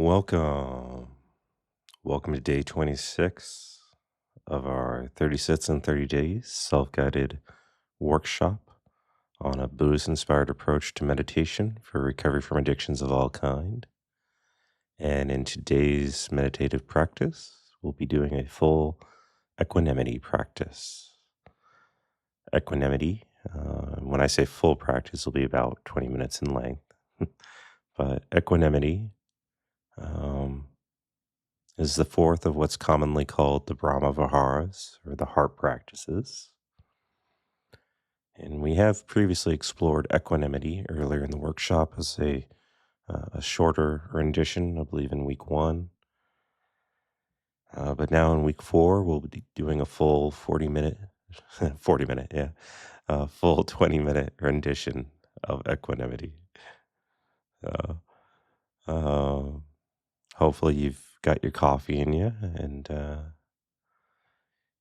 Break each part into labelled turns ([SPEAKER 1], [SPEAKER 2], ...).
[SPEAKER 1] Welcome. Welcome to day 26 of our 30 Sits in 30 Days self guided workshop on a Buddhist inspired approach to meditation for recovery from addictions of all kind. And in today's meditative practice, we'll be doing a full equanimity practice. Equanimity, when I say full practice, will be about 20 minutes in length. But equanimity, um, is the fourth of what's commonly called the Brahma Viharas, or the heart practices. And we have previously explored equanimity earlier in the workshop as a shorter rendition, I believe in week 1. But now in week 4, we'll be doing a full 40-minute, 40-minute, yeah, full 20-minute rendition of equanimity. Uh, uh, Hopefully you've got your coffee in you and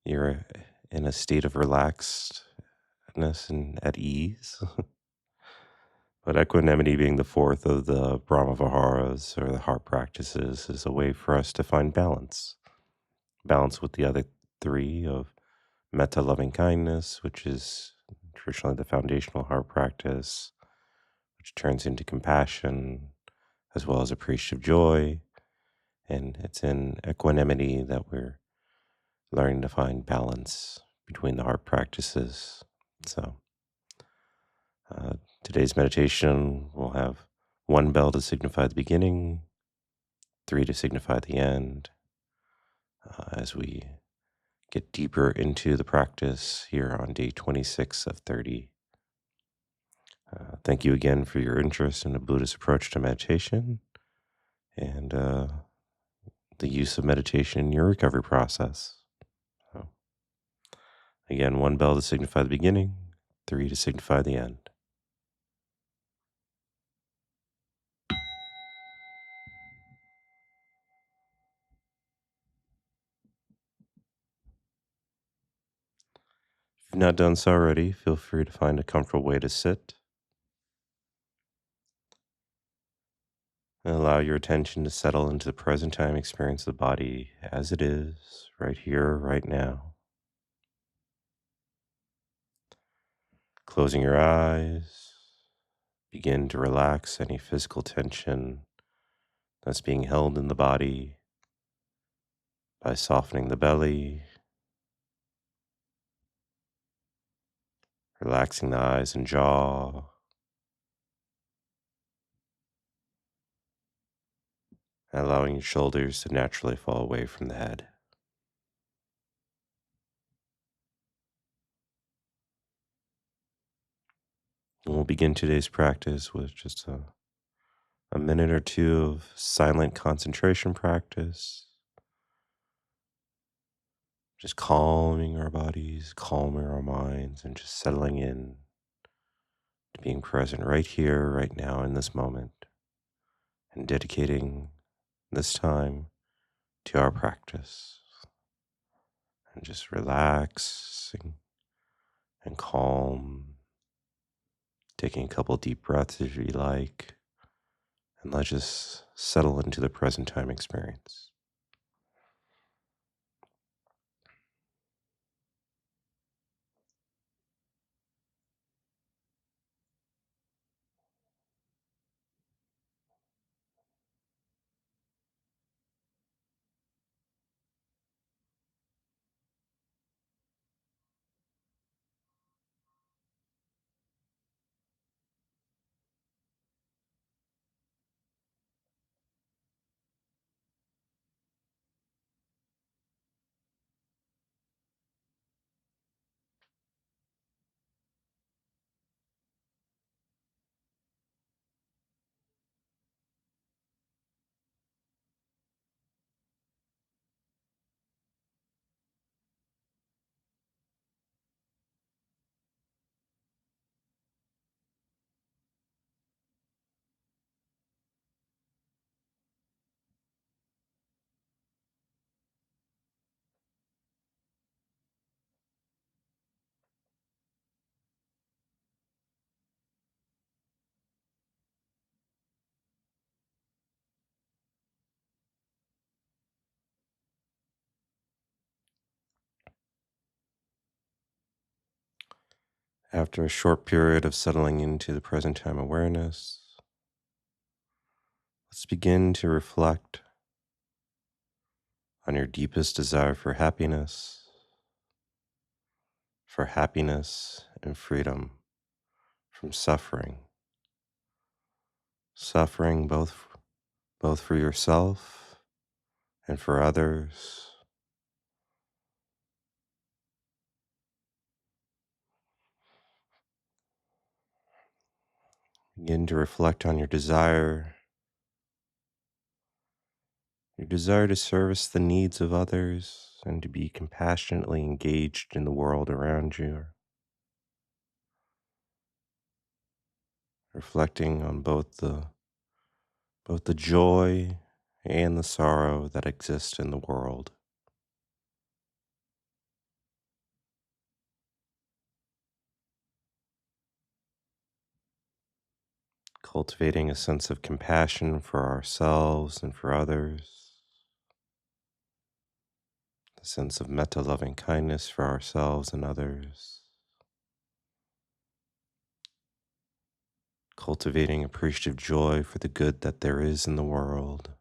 [SPEAKER 1] you're in a state of relaxedness and at ease. But equanimity, being the fourth of the Brahma Viharas or the heart practices, is a way for us to find balance. Balance with the other three of metta, loving kindness, which is traditionally the foundational heart practice, which turns into compassion, as well as appreciative joy. And it's in equanimity that we're learning to find balance between the heart practices. So today's meditation will have 1 bell to signify the beginning, 3 to signify the end, as we get deeper into the practice here on day 26 of 30. Thank you again for your interest in a Buddhist approach to meditation and the use of meditation in your recovery process. So, again, 1 bell to signify the beginning, 3 to signify the end. If you've not done so already, feel free to find a comfortable way to sit and allow your attention to settle into the present time experience of the body as it is, right here, right now. Closing your eyes, begin to relax any physical tension that's being held in the body by softening the belly, relaxing the eyes and jaw, and allowing your shoulders to naturally fall away from the head. And we'll begin today's practice with just a minute or two of silent concentration practice, just calming our bodies, calming our minds, and just settling in to being present right here, right now, in this moment, and dedicating this time to our practice. And just relaxing and calm, taking a couple deep breaths if you like, and let's just settle into the present time experience. After a short period of settling into the present time awareness, let's begin to reflect on your deepest desire for happiness and freedom from suffering both for yourself and for others. Begin to reflect on your desire to service the needs of others and to be compassionately engaged in the world around you. Reflecting on both the joy and the sorrow that exist in the world. Cultivating a sense of compassion for ourselves and for others, a sense of metta loving kindness for ourselves and others, cultivating appreciative joy for the good that there is in the world.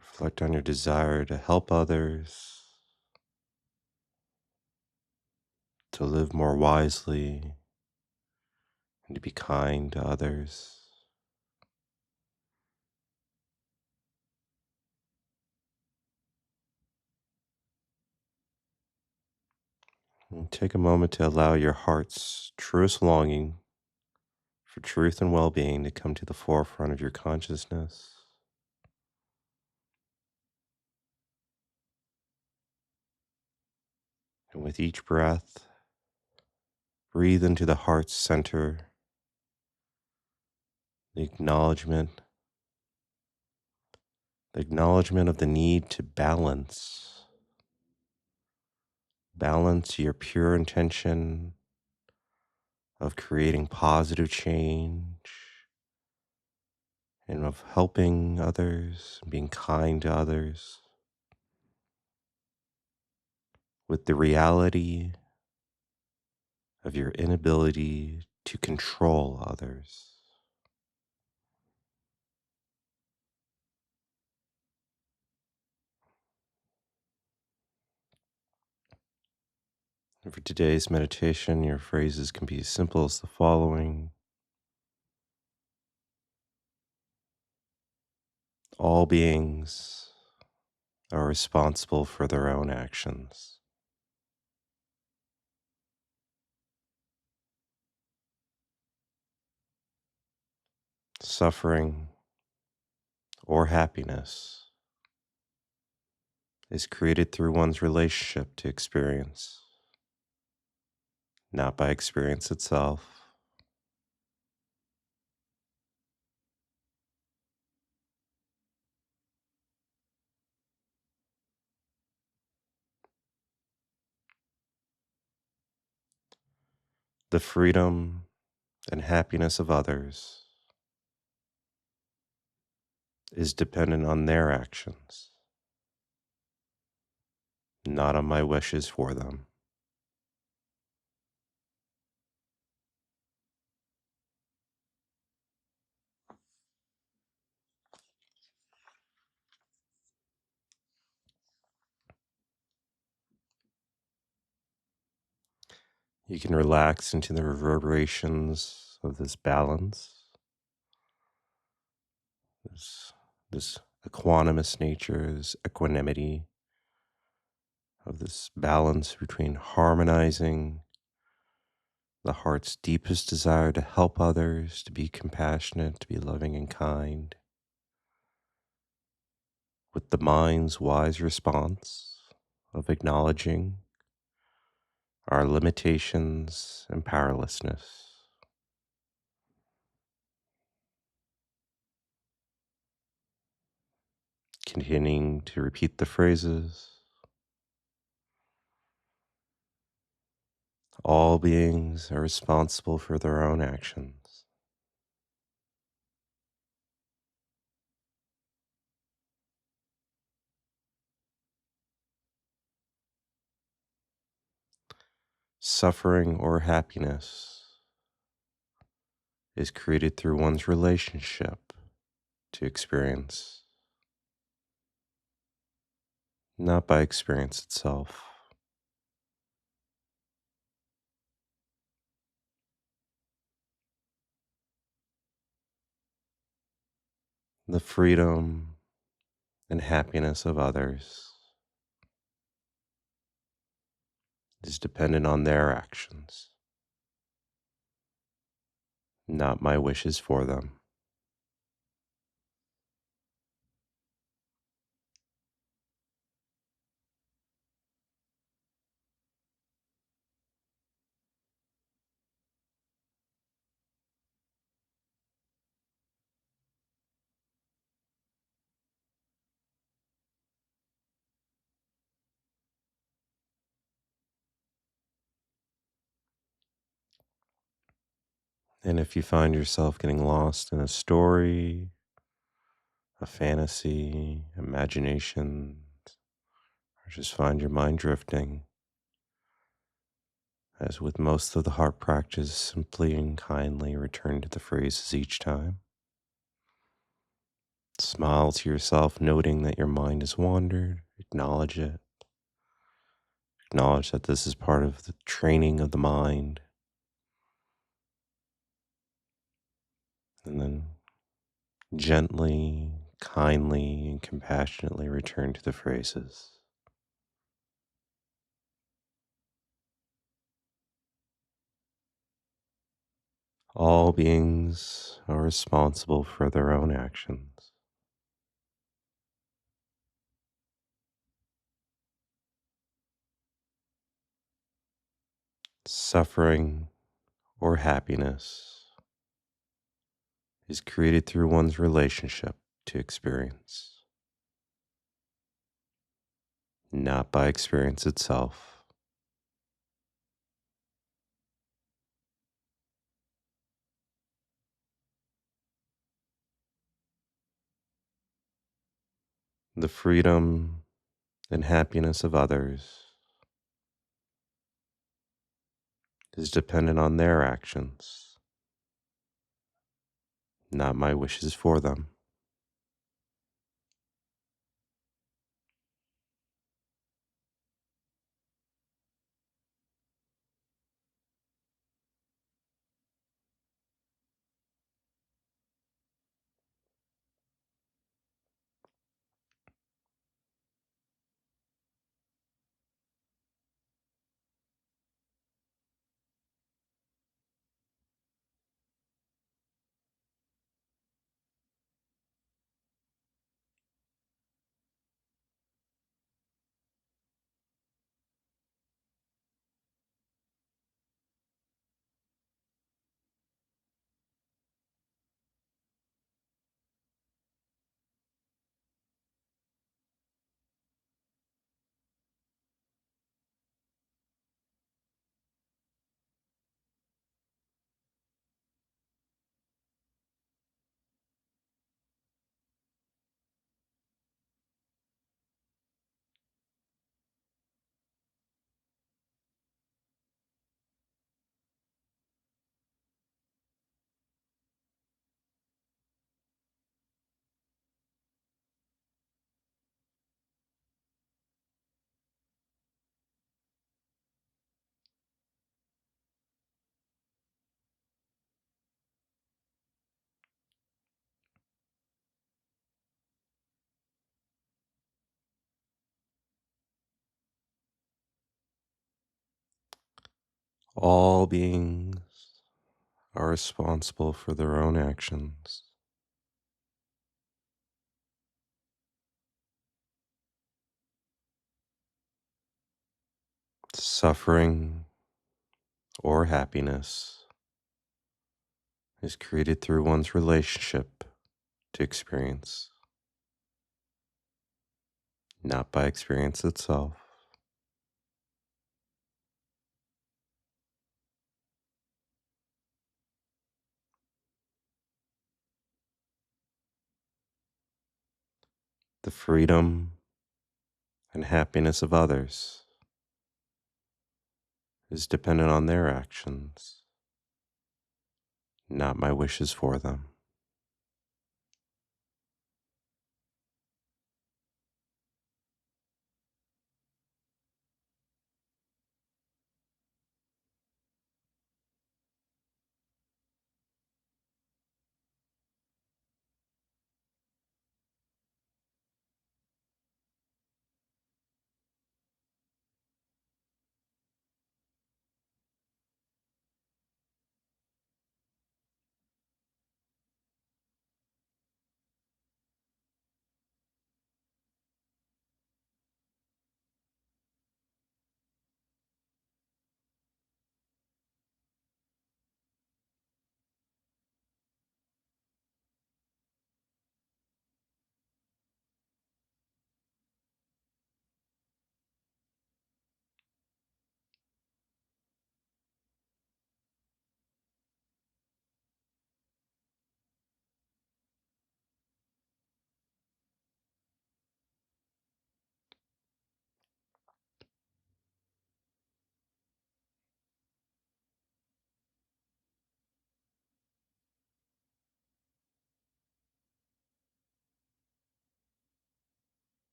[SPEAKER 1] Reflect on your desire to help others, to live more wisely, and to be kind to others. And take a moment to allow your heart's truest longing for truth and well-being to come to the forefront of your consciousness. And with each breath, breathe into the heart's center the acknowledgement of the need to balance your pure intention of creating positive change and of helping others, being kind to others, with the reality of your inability to control others. And for today's meditation, your phrases can be as simple as the following: all beings are responsible for their own actions. Suffering or happiness is created through one's relationship to experience, not by experience itself. The freedom and happiness of others is dependent on their actions, not on my wishes for them. You can relax into the reverberations of this balance, this, this equanimous nature, this equanimity of this balance between harmonizing the heart's deepest desire to help others, to be compassionate, to be loving and kind, with the mind's wise response of acknowledging our limitations and powerlessness. Continuing to repeat the phrases: all beings are responsible for their own actions. Suffering or happiness is created through one's relationship to experience, not by experience itself. The freedom and happiness of others is dependent on their actions, not my wishes for them. And if you find yourself getting lost in a story, a fantasy, imagination, or just find your mind drifting, as with most of the heart practice, simply and kindly return to the phrases each time. Smile to yourself, noting that your mind has wandered. Acknowledge it. Acknowledge that this is part of the training of the mind. And then gently, kindly, and compassionately return to the phrases. All beings are responsible for their own actions. Suffering or happiness is created through one's relationship to experience, not by experience itself. The freedom and happiness of others is dependent on their actions, not my wishes for them. All beings are responsible for their own actions. Suffering or happiness is created through one's relationship to experience, not by experience itself. The freedom and happiness of others is dependent on their actions, not my wishes for them.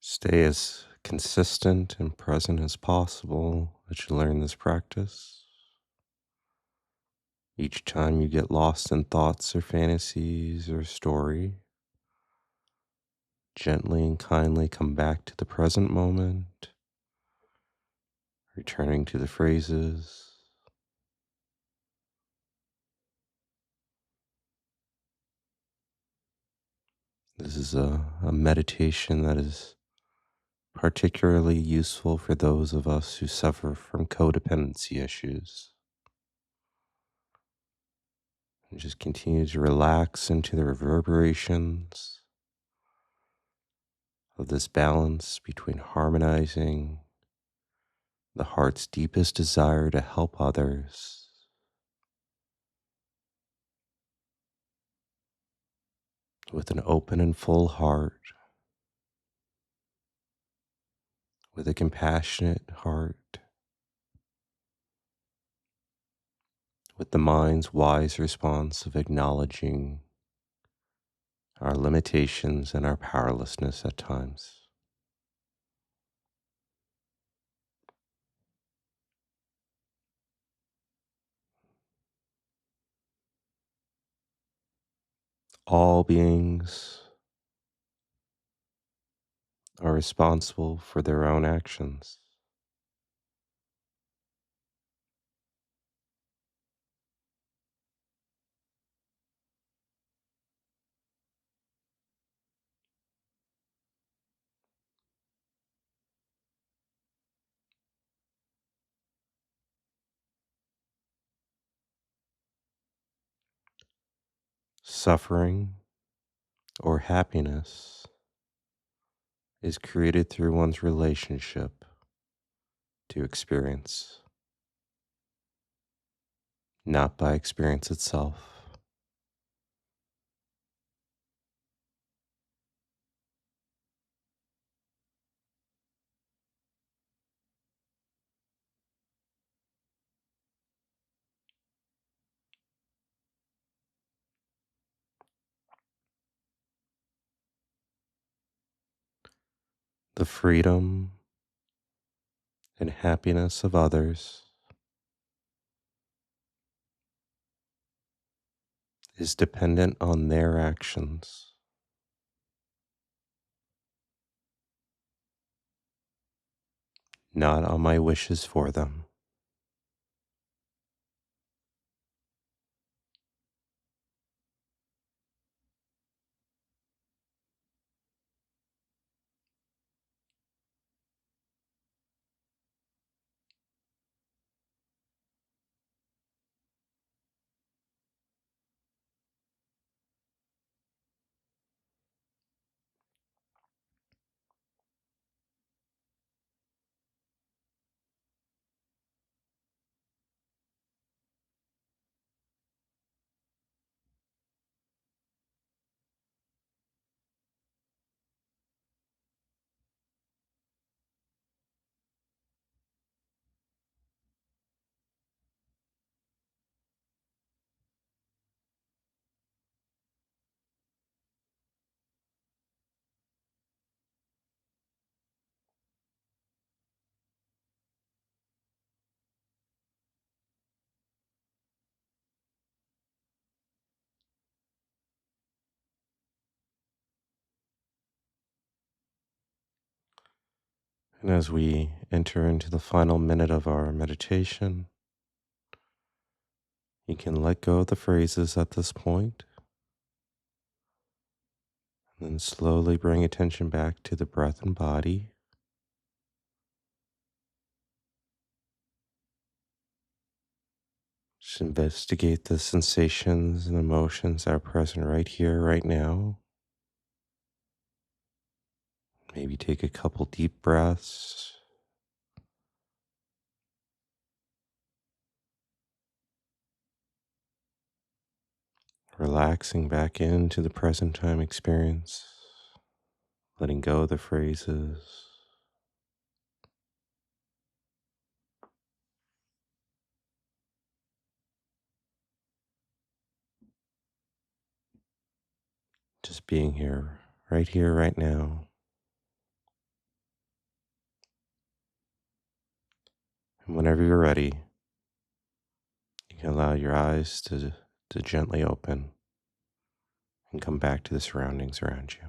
[SPEAKER 1] Stay as consistent and present as possible as you learn this practice. Each time you get lost in thoughts or fantasies or story, gently and kindly come back to the present moment, returning to the phrases. This is a meditation that is particularly useful for those of us who suffer from codependency issues. And just continue to relax into the reverberations of this balance between harmonizing the heart's deepest desire to help others with an open and full heart, with a compassionate heart, with the mind's wise response of acknowledging our limitations and our powerlessness at times. All beings are responsible for their own actions. Suffering or happiness is created through one's relationship to experience, not by experience itself. The freedom and happiness of others is dependent on their actions, not on my wishes for them. And as we enter into the final minute of our meditation, you can let go of the phrases at this point, and then slowly bring attention back to the breath and body. Just investigate the sensations and emotions that are present right here, right now. Maybe take a couple deep breaths. Relaxing back into the present time experience, letting go of the phrases. Just being here, right now. And whenever you're ready, you can allow your eyes to gently open and come back to the surroundings around you.